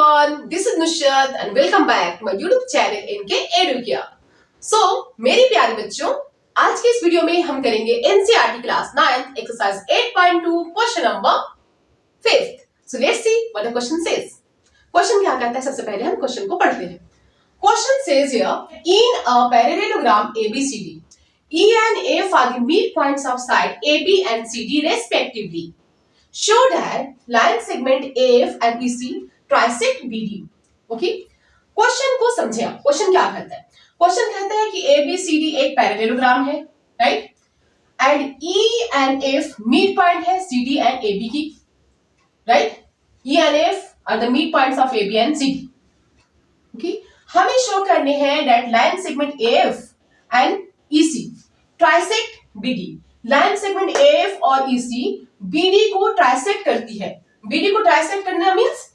everyone, this is Nushat and welcome back to my YouTube channel इनके एडुकिया। मेरे प्यारे बच्चों, आज के इस वीडियो में हम करेंगे NCERT class 9th exercise 8.2 question number 5th। So let's see what the question says। Question क्या कहता है, सबसे पहले हम क्वेश्चन को पढ़ते हैं। Question says here, in a parallelogram ABCD, E and F are the midpoints of side AB and CD respectively. Show that line segment AF and EC trisect BD. Okay, question को समझे आप। Question क्या कहता है? Question कहता है कि ABCD एक पैरेललोग्राम है, right, and E and F mid point है CD and AB की, right. E and F are the mid points of AB and CD। Okay, हमें शो करने हैं that line segment AF and EC trisect BD। Line segment AF और EC BD को trisect करती है। BD को trisect करना मींस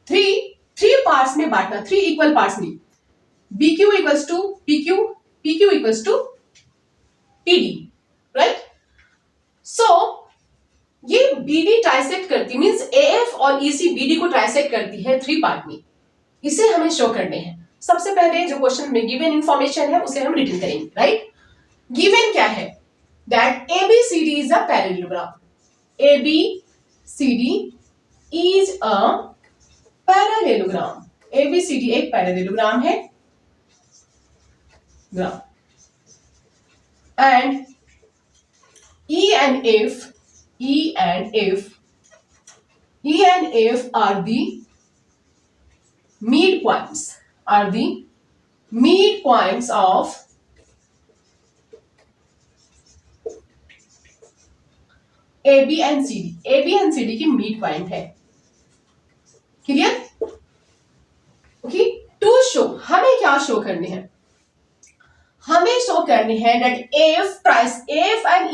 थ्री पार्ट्स में बांटना, थ्री इक्वल पार्ट्स में। BQ equals to PQ, PQ equals to PD, right. So ये BD ट्राइसेक्ट करती मींस AF और EC BD को ट्राइसेक्ट करती है थ्री पार्ट में। इसे हमें शो करने हैं। सबसे पहले जो क्वेश्चन में गिवन इंफॉर्मेशन है उसे हम रिटन करेंगे, राइट। गिवन क्या है? That ABCD is a parallelogram. ABCD is a parallelogram। ABCD एक पैरेललोग्राम है, ग्राम, and E and F are the midpoints of AB and CD। AB and CD की मिड पॉइंट है, क्लियर? ओके, टू शो हमें क्या show करने हैं? हमें show करने हैं that AF and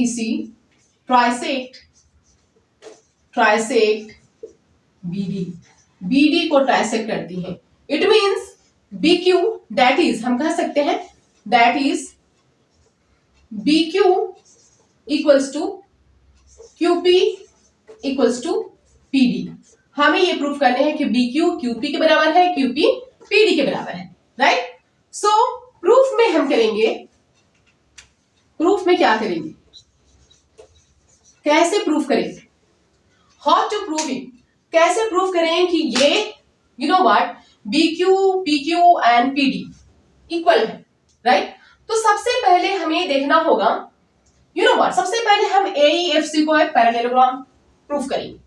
EC trisect BD को ट्राइसेक्ट करती है। It means BQ that is, हम कह सकते हैं that is BQ equals to QP equals to PD। हमें ये प्रूफ करने हैं कि BQ QP के बराबर है, QP PD के बराबर है, राइट। सो प्रूफ में हम करेंगे, प्रूफ में क्या करेंगे, कैसे प्रूफ करेंगे, हाउ टू प्रूव इट, कैसे प्रूफ करें कि ये you know what BQ PQ and PD equal है, राइट। तो सबसे पहले हमें देखना होगा, यू नो व्हाट, सबसे पहले हम AEFC को एक पैरेललोग्राम प्रूफ करेंगे।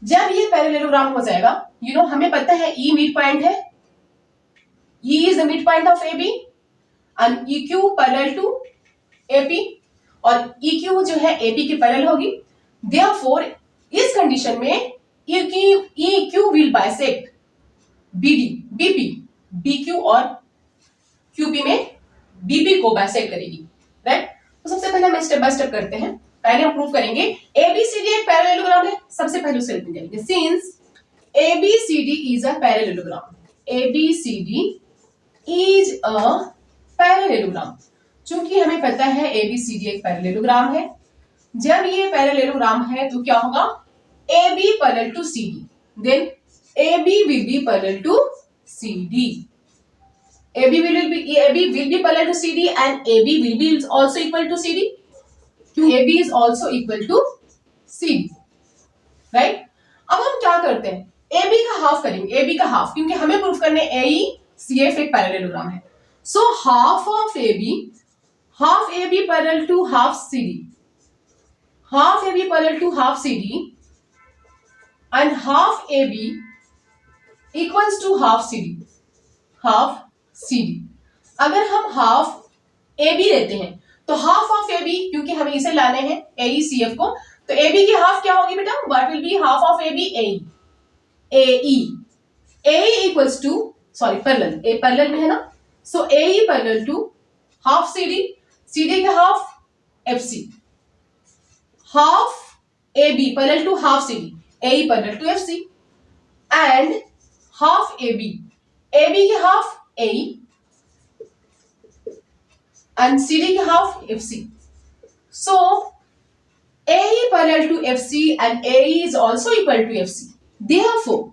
जब ये पैरेललोग्राम हो जाएगा, यू नो हमें पता है E मिड पॉइंट है, E is the mid point of AB and EQ parallel to AP, और EQ जो है AP की पैरेलल होगी। देयरफॉर इस कंडीशन में EQ will bisect BP, BQ और QP में BP को बाइसेक्ट करेगी, राइट। तो सबसे पहले हम स्टेप बाय स्टेप करते हैं। पहले हम प्रूव करेंगे ABCD एक पैरेललोग्राम है। सबसे पहले उसे रिटन करेंगे, since ABCD is a parallelogram, ABCD is a parallelogram. चूंकि हमें पता है ABCD एक पैरेललोग्राम है, जब ये पैरेललोग्राम है तो क्या होगा, AB parallel to CD, then AB will be parallel to CD। AB will be parallel to CD and AB will be also equal to CD। AB is also equal to CD, right। अब हम क्या करते हैं, AB का half करेंगे, AB का half, क्योंकि हमें प्रूफ करने AECF एक पैरेललोग्राम है। So half of AB parallel to half CD, half AB parallel to half CD and half AB equals to half CD। अगर हम हाफ AB लेते हैं तो हाफ ऑफ AB, क्योंकि हमें इसे लाने हैं AECF को, तो AB की हाफ क्या होगी बेटा, what will be half of AB, AE equals to, sorry parallel, A parallel में है ना, so AE parallel to half CD का half FC, half AB parallel to half CD, AE parallel to FC, and half AB की half AE and CD की half FC। So AE parallel equal to FC and AE is also equal to FC. Therefore,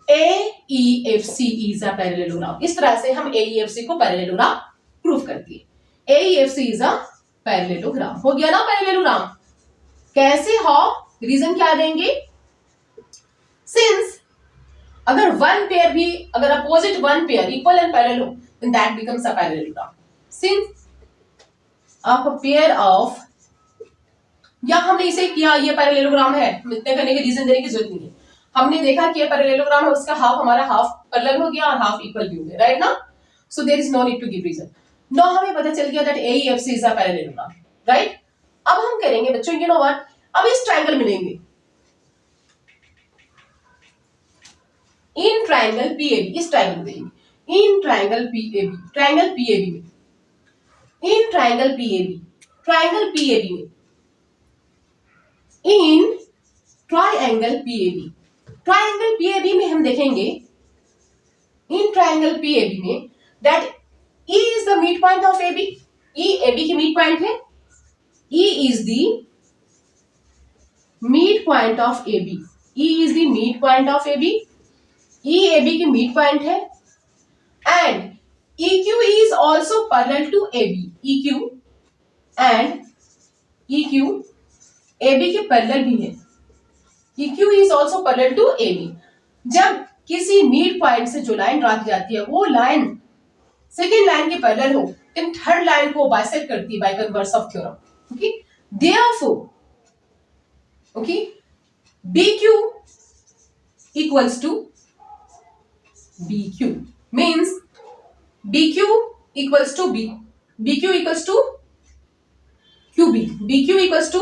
AEFC is a parallelogram. इस तरह से हम AEFC को parallelogram prove करती है. AEFC is a parallelogram. हो गया ना पैरेललोग्राम. कैसे? हाउ? रीजन क्या देंगे? सिंस अगर वन पेयर भी, अगर opposite one pair equal and parallel हो, then that becomes a parallelogram. Since a pair of, या हमने इसे किया ये पैरेललोग्राम है, इतने करने की रीजन देने की जरूरत नहीं है. हमने देखा कि ये पैरेललोग्राम है, उसका हाफ हमारा हाफ पैरेलल हो गया और हाफ इक्वल भी हो गया, राइट ना? So there is no need to give reason. No हमें पता चल गया that AEFC is a parallelogram, right? अब हम करेंगे बच्चों, यू नो व्हाट, अब इस ट्रायंगल मिलेंगे इन ट्रायंगल PAB, इस ट्रायंगल में, in triangle PAB, triangle PAB में, in triangle PAB, triangle PAB में, in triangle PAB, triangle PAB में हम देखेंगे इन ट्रायंगल PAB में that E is the midpoint of AB. E AB की mid point है. E is the midpoint of AB. E is the midpoint of AB. E AB की mid point है. And EQ is also parallel to AB. EQ and EQ AB के parallel भी है. EQ is also parallel to AB. जब किसी mid point से जो line draw की जाती है वो लाइन सेकेंड लाइन के पैरेलल हो, इन थर्ड लाइन को बाइसेक्ट करती है by converse of theorem. Okay, therefore okay BQ equals to BQ means BQ equals to BQ equals to QB. BQ equals to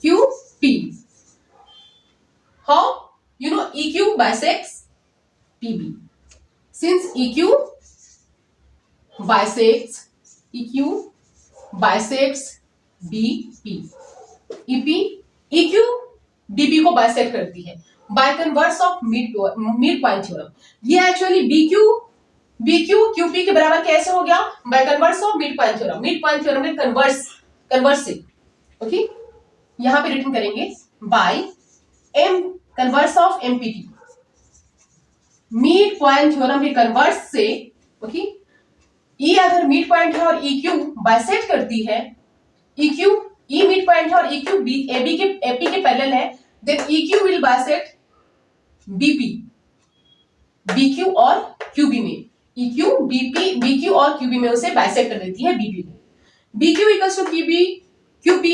QP. How? You know EQ bisects PB. Since EQ bisects BP. EQ DP को bisect करती है by converse of mid point theorem. ये actually BQ QP के बराबर कैसे हो गया? By converse of mid point theorem. Mid point theorem में कन्वर्स से. ओके, यहां पे रिटर्न करेंगे by M converse of MPT. Mid point theorem के कन्वर्स से. ओके, E अगर मिड पॉइंट है और EQ बाइसेक्ट करती है, E मिड पॉइंट है और EQ AB के पैरेलल है, then EQ will bisect BP, BQ और QB में. EQ BQ और QB में उसे बाइसेक्ट कर देती है BP को. BQ equals to QP.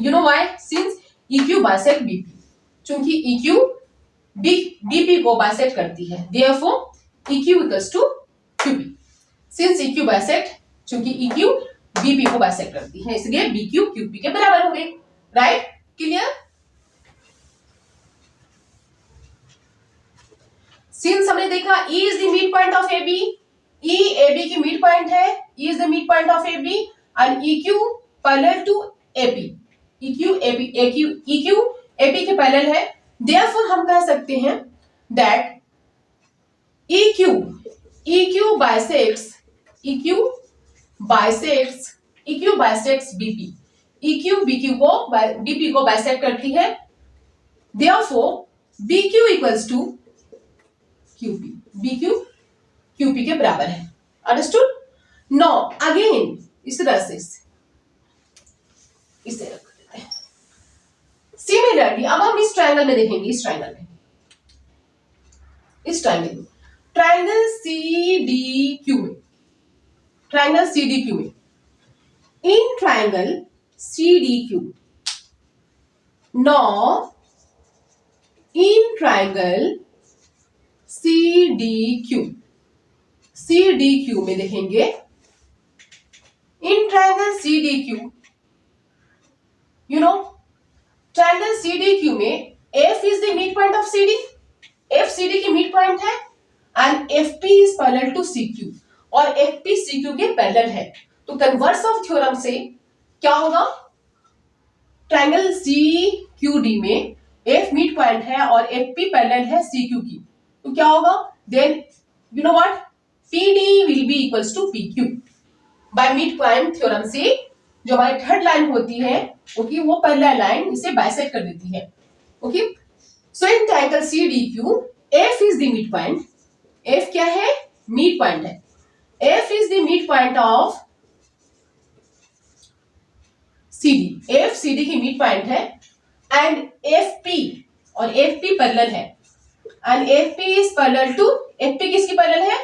You know why? Since EQ bisect BP. चूंकि EQ BP को बाइसेक्ट करती है, therefore EQ equals to QP. Since EQ bisect, चूंकि EQ BP को बाइसेक्ट करती है, इसलिए BQ QP के बराबर हो गए. राइट? क्लियर? सिंस हमने देखा E is the midpoint of AB. E AB की मिड पॉइंट है. E is the midpoint of AB and EQ parallel to AP. EQ AP के पैरेलल है. Therefore हम कह सकते हैं that EQ bisects BP. EQ BP को bisect करती है. Therefore BQ equals to QP. BQ QP के बराबर है. अंडरस्टूड? नाउ अगेन इस तरह से इसे रख देते हैं. सिमिलरली अब हम इस ट्रायंगल में देखेंगे. इस ट्रायंगल में ट्रायंगल CDQ में, ट्रायंगल CDQ में, in triangle CDQ. Now in triangle CDQ में देखेंगे. In triangle CDQ, you know triangle CDQ में F is the mid point of CD. F CD की मिड पॉइंट है and FP is parallel to CQ और FP CQ के parallel है. तो converse of theorem से क्या होगा? ट्रायंगल CQD में F मिड पॉइंट है और FP पैरेलल है CQ की. तो क्या होगा? Then you know what, PD will be equals to PQ. By mid point theorem से जो हमारी थर्ड लाइन होती है, ओके, वो पहला लाइन इसे बाइसेक्ट कर देती है, okay. So in triangle CDQ, F is the mid point. F क्या है? मिड पॉइंट है। F is the mid point of CD। F CD की मिड पॉइंट है एंड FP, और FP पैरेलल है, and FP is parallel to, FP किसकी parallel है?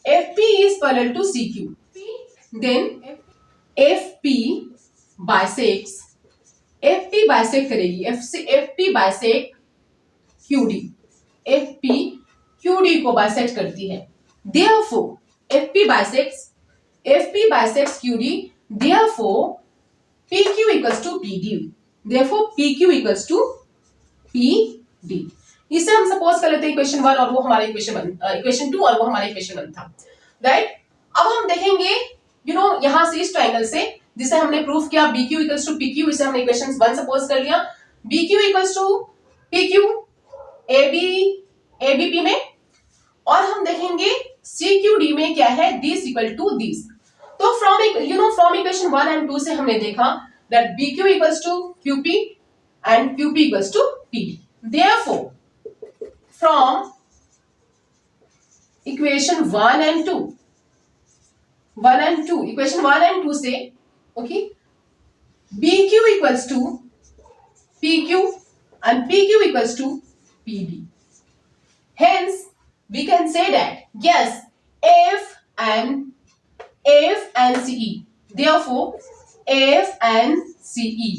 FP is parallel to CQ. Then FP bisects, FP bisect करेगी, FP bisect QD, FP QD को bisect करती है। Therefore FP bisects QD, therefore PQ equals to PD, therefore PQ equals to PD। इसे हम suppose कर लेते हैं equation 1 और वो हमारा इक्वेशन 2 और वो हमारा इक्वेशन 1 था, राइट। अब हम देखेंगे यहां से इस ट्रायंगल से जिसे हमने प्रूफ किया BQ इक्वल्स टू PQ, इसे हमने इक्वेशन 1 सपोज कर लिया। BQ equals to PQ ABP में, और हम देखेंगे CQD में क्या है, दिस इक्वल टू दिस। तो फ्रॉम इक्वेशन 1 एंड 2 से हमने देखा that BQ equals to QP and QP equals to PD। Therefore from equation 1 and 2, equation 1 and 2 से, okay, BQ equals to PQ and PQ equals to PD. Hence we can say that yes, F and CE, therefore F and CE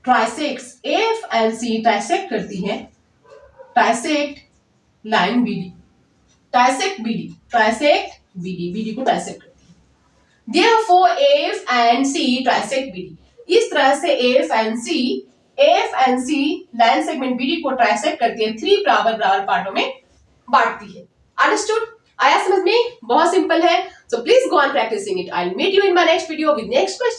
ट्राइसेक्ट्स, F and C trisect करती हैं, trisect line BD, trisect BD को trisect करती है। Therefore F and C trisect BD। इस तरह से F and C line segment BD को trisect करती है, 3 बराबर पार्टों में बांटती है। अंडरस्टूड? आया समझ में? बहुत सिंपल है। So please go on practicing it. I'll meet you in my next video with next question.